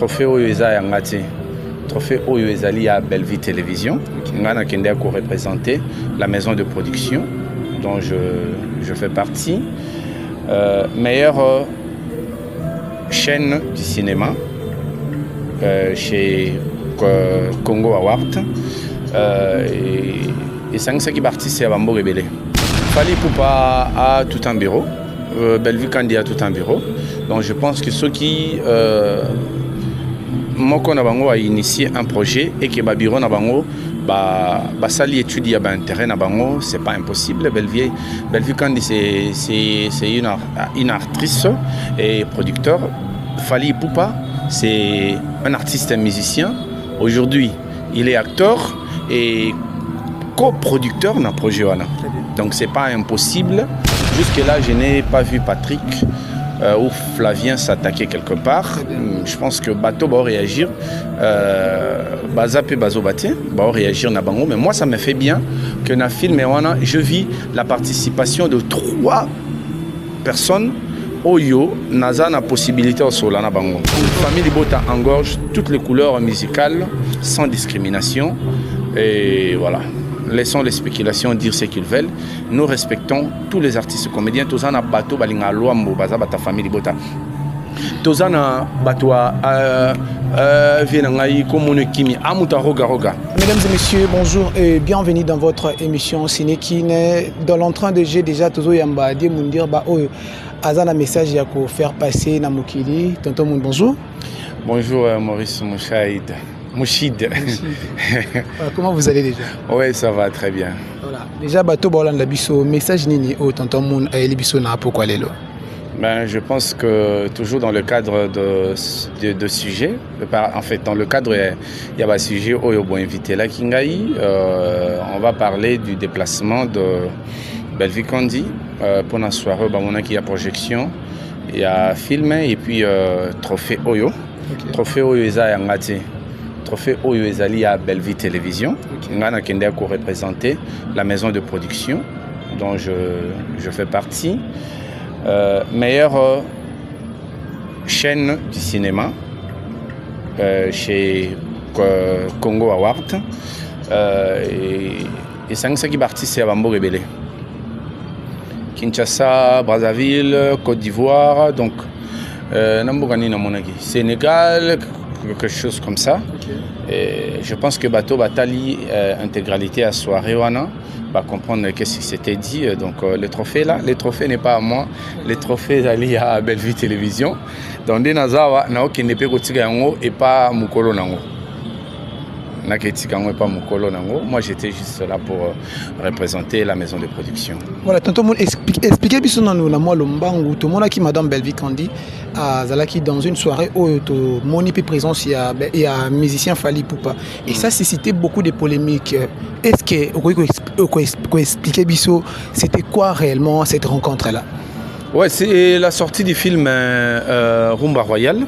trophée oyo eza yanga te. Trophée oyo ezali à Bellevue Télévision. Ngana kende a représenté la maison de production dont je fais partie. Meilleure chaîne du cinéma chez Congo Award. Et 5 qui participent c'est à Bambo Rebelle. Fally Ipupa a tout un bureau. Bellevue Kandi a tout un bureau. Donc je pense que ceux qui Moko Nabango a initié un projet et que Babiro Nabango sali étudie à intérêt Nabango, c'est pas impossible. Bellevue Kandi c'est une actrice et producteur. Fally Ipupa c'est un artiste et musicien. Aujourd'hui, il est acteur et coproducteur d'un projet. Donc c'est pas impossible. Jusque-là, je n'ai pas vu Patrick ou Flavien s'attaquer quelque part. Je pense que Bato va réagir. Bazapé Bazobate va réagir na bango. Mais moi, ça me fait bien que dans le film, je vis la participation de 3 personnes. Oyo, Naza na possibilité au sol na bango. Famille Libota engorge toutes les couleurs musicales sans discrimination. Et voilà. Laissons les spéculations dire ce qu'ils veulent. Nous respectons tous les artistes comédiens. Tozana bato balinga loambo baza bata famille Libota. Tozana batwa vienangai komone kimi amuta roga roga. Mesdames et messieurs, bonjour et bienvenue dans votre émission Ciné-Kine. Dans l'entrain de jeu déjà Tozo Yamba di mundir ba oyo azana message ya ko faire passer na mokili. Tonton Moun, bonjour. Bonjour Maurice Mouchid. Comment vous allez déjà? Oui, ça va très bien. Voilà. Déjà bato bolanda biso message nini o tonton Moun ayeli biso na pourquoi lelo? Ben, je pense que toujours dans le cadre de sujets, en fait dans le cadre il y a un sujet où il y a invité la Kingaï, on va parler du déplacement de Bellevue Kandi pour la soirée il y a projection, il y a film et puis trophée Oyo. Okay. Trophée Oyo eza yangate. Trophée Oyo ezali à Bellevue Télévision. Ngana kende a représenté la maison de production dont je fais partie. Meilleure chaîne du cinéma chez Congo Award. Et 5 qui participent c'est à Bambo Rebelle. Kinshasa, Brazzaville, Côte d'Ivoire, donc Sénégal, quelque chose comme ça. Okay. Et je pense que Bato Batali, intégralité à soirée, va comprendre qu'est-ce qui s'était dit. Donc le trophée là, le trophée n'est pas à moi, le trophée est à Bellevue Télévision. Donc des Nazawa, qui n'est pas et pas Mukolo Nango. Moi j'étais juste là pour représenter la maison de production. Voilà, tonton Moun, expliquez bien nous na moi lombangu tout le monde qui madame Bellevue Kandi à Zalaki dans une soirée où tout moni puis présence il y a musicien Fally Ipupa et ça suscitait beaucoup de polémiques. Est-ce que vous expliquer biso c'était quoi réellement cette rencontre là? Ouais, c'est la sortie du film Rumba Royale.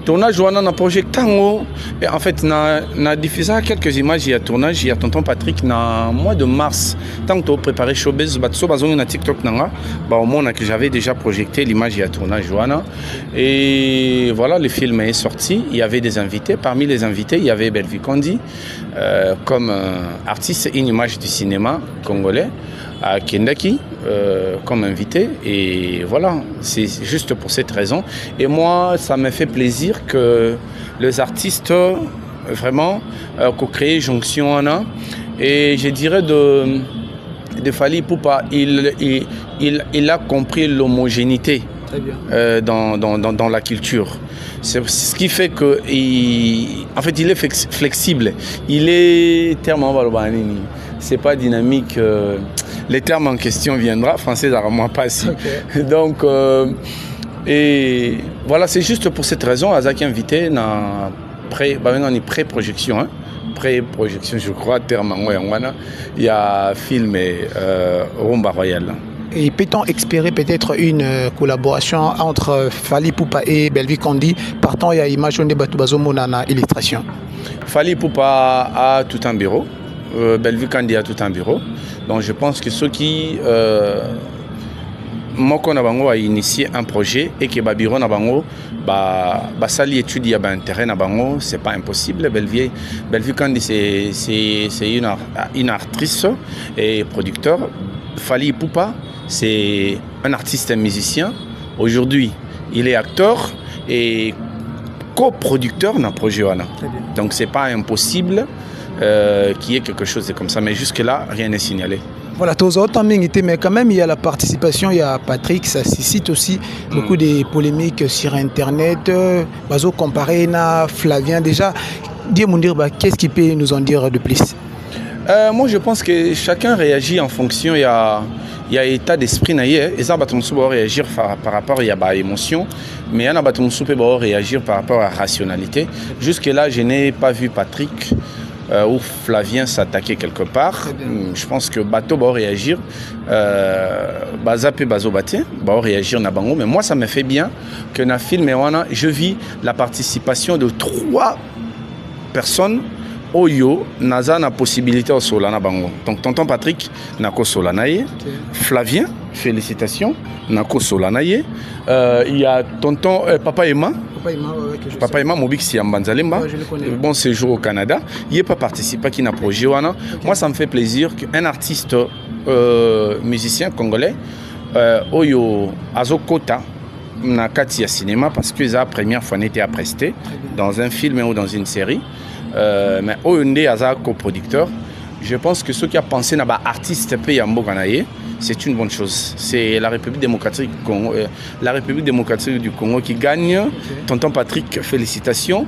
Tournage on a projet Tango et en fait na diffusé quelques images il y a tournage il y a tonton Patrick na mois de mars tant que préparé showbiz batso bazongi na TikTok nanga au moment que j'avais déjà projeté l'image il y a tournage Joana et voilà le film est sorti il y avait des invités parmi les invités il y avait Bellevue Kandi comme artiste une image du cinéma congolais à Kendaki comme invité et voilà c'est juste pour cette raison et moi ça me fait plaisir que les artistes vraiment co-créent jonction et je dirais de Fally Ipupa il a compris l'homogénéité dans la culture. C'est ce qui fait que en fait il est flexible, il est tellement c'est pas dynamique. Les termes en question viendra, français moi pas si. Okay. Donc et voilà, c'est juste pour cette raison Azaki invité na pré-projection hein. Pré-projection je crois terme il y a film Rumba Royale. Et peut-on espérer peut-être une collaboration entre Fally Ipupa et Bellevue Kandi partant il y a image de Batubazo Monana illustration. Fally Ipupa a tout un bureau. Bellevue Kandi a tout un bureau. Donc je pense que ceux qui moko na bango a initié un projet et que babiro na bango sali étude ya intérêt na bango, c'est pas impossible. Bellevie Kandi c'est une actrice et producteur. Fally Ipupa c'est un artiste et musicien. Aujourd'hui, il est acteur et coproducteur dans le projet Wana. Donc c'est pas impossible qu'il y ait quelque chose de comme ça, mais jusque-là, rien n'est signalé. Voilà, mais quand même, il y a la participation, il y a Patrick, ça suscite aussi beaucoup de polémiques sur Internet. Bazo comparé à Flavien, déjà, qu'est-ce qu'il peut nous en dire de plus? Moi, je pense que chacun réagit en fonction, il y a état d'esprit, et ça va réagir par rapport à l'émotion, mais il y a réagir par rapport à la rationalité. Jusque-là, je n'ai pas vu Patrick ou Flavien s'attaquer quelque part. Je pense que Bato va réagir, va réagir na bango. Mais moi, ça me fait bien que dans le film, je vis la participation de 3 personnes. Oyo, naza na possibilité au solana bango. Donc tonton Patrick nako solanaye, Flavien, félicitations, nako solanaye. Il y a tonton Papa Emma. Papa Emma Mobik Siambanzalemba. Bon séjour au Canada. Il n'est pas participé qui n'a projet wana. Moi ça me fait plaisir qu'un artiste musicien congolais Oyo Azokota na kati ya cinéma parce que la première fois n'était à prester dans un film ou dans une série. Mais Oyonde Aza coproducteur, je pense que ceux qui ont pensé à artiste Payambo Ganaye, c'est une bonne chose. C'est la République démocratique du Congo, qui gagne. Tonton Patrick, félicitations.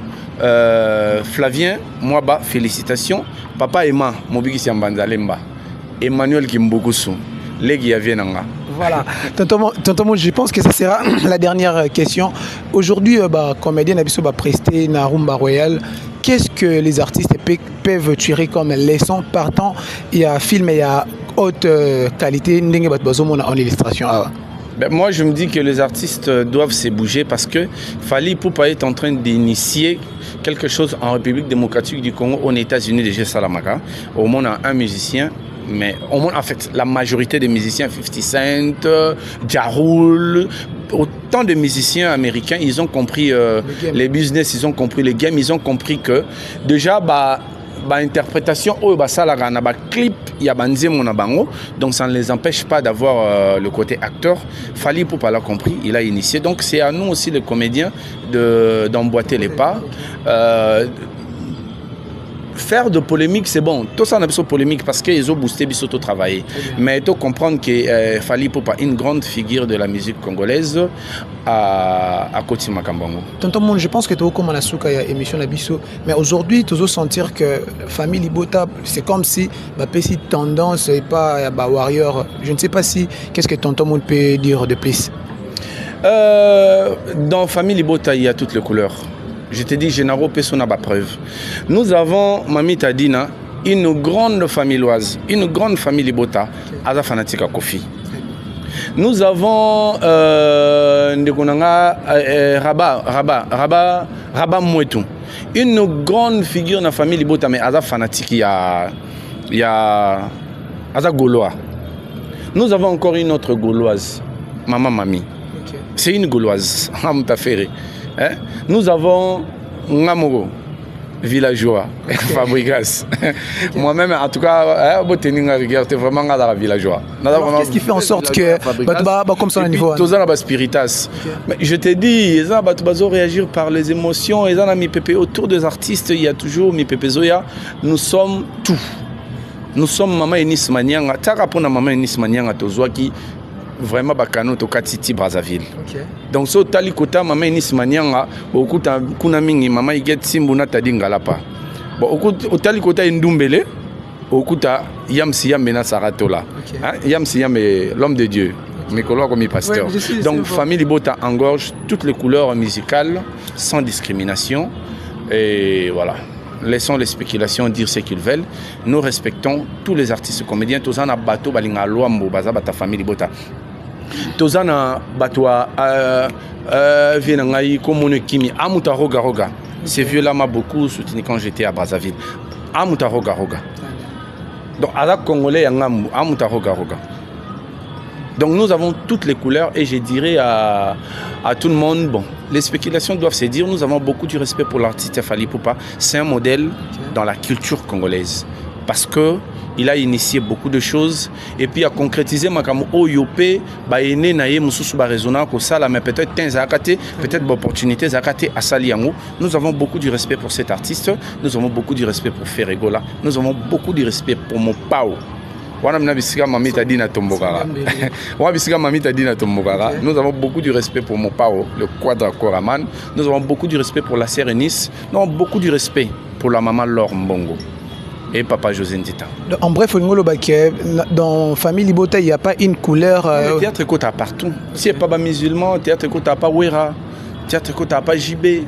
Flavien Mwaba, félicitations. Papa Emma Mobiki Siambanzalemba. Emmanuel Kimbokusu, Legi Avienanga. Voilà, tonton, je pense que ça sera la dernière question. Aujourd'hui, comédien Nabiso va prester na Rumba Royale. Qu'est-ce que les artistes peuvent tirer comme leçon partant? Il y a film et il y a haute qualité en illustration. Moi, je me dis que les artistes doivent se bouger parce que Fally Ipupa est en train d'initier quelque chose en République démocratique du Congo, aux États-Unis, déjà Salamaka. Au monde, on a un musicien. Mais au moins, en fait, la majorité des musiciens, 50 Cent, Ja Rule, autant de musiciens américains, ils ont compris les business, ils ont compris les games, ils ont compris que déjà, interprétation, clip, il y a bango, donc ça ne les empêche pas d'avoir le côté acteur. Fally Ipupa l'a compris, il a initié. Donc c'est à nous aussi, les comédiens, d'emboîter les pas. Faire de polémique, c'est bon. Tout ça, on a besoin de polémique parce qu'ils ont boosté Bissoto travailler. Mais il faut comprendre que Fally Ipupa est une grande figure de la musique congolaise à Koti Makambongo. Tonton, je pense que tu as comme la souka émission Nabiso, mais aujourd'hui, tu dois sentir que famille Libota, c'est comme si ma petite tendance et pas warrior. Je ne sais pas si qu'est-ce que Tonton peut dire de plus. Dans famille Libota, il y a toutes les couleurs. Je te dis, Génaro Pesson n'a pas preuve. Nous avons, Mami Tadina, une grande famille loise, une grande famille Libota, Aza fanatique à Kofi. Nous avons Rabat Mouetou, une grande figure dans la famille Libota, mais Aza fanatique, il y a Aza Gaulois. Nous avons encore une autre Gauloise, Maman Mami. Okay. C'est une Gauloise, hein? Nous avons Ngamoro, villageois, Fabrigas. Moi-même, en tout cas, c'est vraiment un villageois. Qu'est-ce qui fait en sorte que, comme ça, au niveau spiritas. Je te dis, ils ont réagir par les émotions. Ils ont mis pépé autour des artistes. Il y a toujours mis pépé Zoya. Nous sommes tout. Nous sommes Maman Enis Manianga. Tu as rapport à Maman Enis Manianga, Tozoa qui vraiment bakano to Katiti Brazzaville. Okay. Donc so tali kota Maman Enis Manianga, okuta kuna mingi Mama Iget Simbuna Tadingalapa. Bon okuta tali kota Ndumbele, okuta Yamsi Yamena Saratola. Okay. Hein? Yamsi Yam est l'homme de Dieu. Mes collègues comme pasteur. Ouais, donc famille Libota engorge toutes les couleurs musicales sans discrimination et voilà. Laissons les spéculations dire ce qu'ils veulent. Nous respectons tous les artistes comédiens. Tous en a bateau balinga loambo baza bata famille Libota. Tous en a bateau vienangai comme kimi amuta roga roga. Ces vieux-là m'a beaucoup soutenu quand j'étais à Brazzaville. Amuta roga roga. Donc à la Congolais yangambu amuta roga roga. Donc nous avons toutes les couleurs et je dirais à tout le monde, bon, les spéculations doivent se dire, nous avons beaucoup du respect pour l'artiste Fally Ipupa. C'est un modèle dans la culture congolaise parce qu'il a initié beaucoup de choses et puis a concrétisé Makamo Oyopé, Baene Naye Moussousou Barezona, Kosala, mais peut-être peut-être l'opportunité Zakate à Saliango. Nous avons beaucoup du respect pour cet artiste, nous avons beaucoup du respect pour Ferregola, nous avons beaucoup du respect pour mon Pao. Nous avons beaucoup du respect pour mon Pao, le Quadra Koraman. Nous avons beaucoup du respect pour la sœur Enis. Nous avons beaucoup du respect pour la maman Laure Mbongo et papa José Ndita. En bref, dans Famille Libota, il n'y a pas une couleur. Le théâtre écoute à partout. Si il n'y a pas musulman, le théâtre écoute à pas Ouera, le théâtre écoute à pas JB, le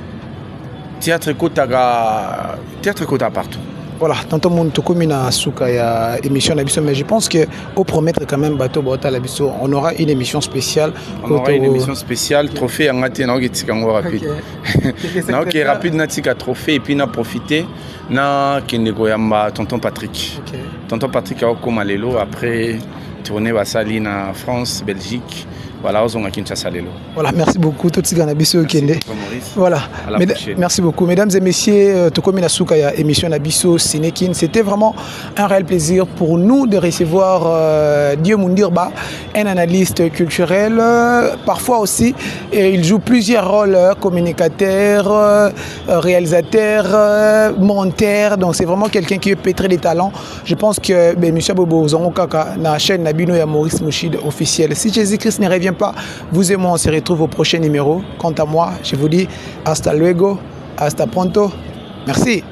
théâtre écoute à partout. Voilà, tant monde tout comme na souka ya émission d'Abisso, mais je pense que au promettre quand même bateau bota l'Abisso, on aura une émission spéciale. On aura une émission spéciale, trophée en ngati na ogetika rapide. Na ok rapide na tika trophée et puis na profiter na kendeko yamba tonton Patrick. Tonton Patrick a comme lelo après tourner basali na France, Belgique. Voilà, voilà, merci beaucoup. Voilà, merci beaucoup. Mesdames et messieurs, Tokomi Nasuka, émission Nabiso Sinekin. C'était vraiment un réel plaisir pour nous de recevoir Dieu Mundirba, un analyste culturel. Parfois aussi, il joue plusieurs rôles, communicateur, réalisateur, monteur. Donc c'est vraiment quelqu'un qui est pétré des talents. Je pense que M. Bobo Zonokaka, la chaîne Nabino et Maurice Mouchid officiel. Si Jésus-Christ ne revient pas, vous et moi on se retrouve au prochain numéro. Quant à moi, je vous dis hasta luego, hasta pronto. Merci.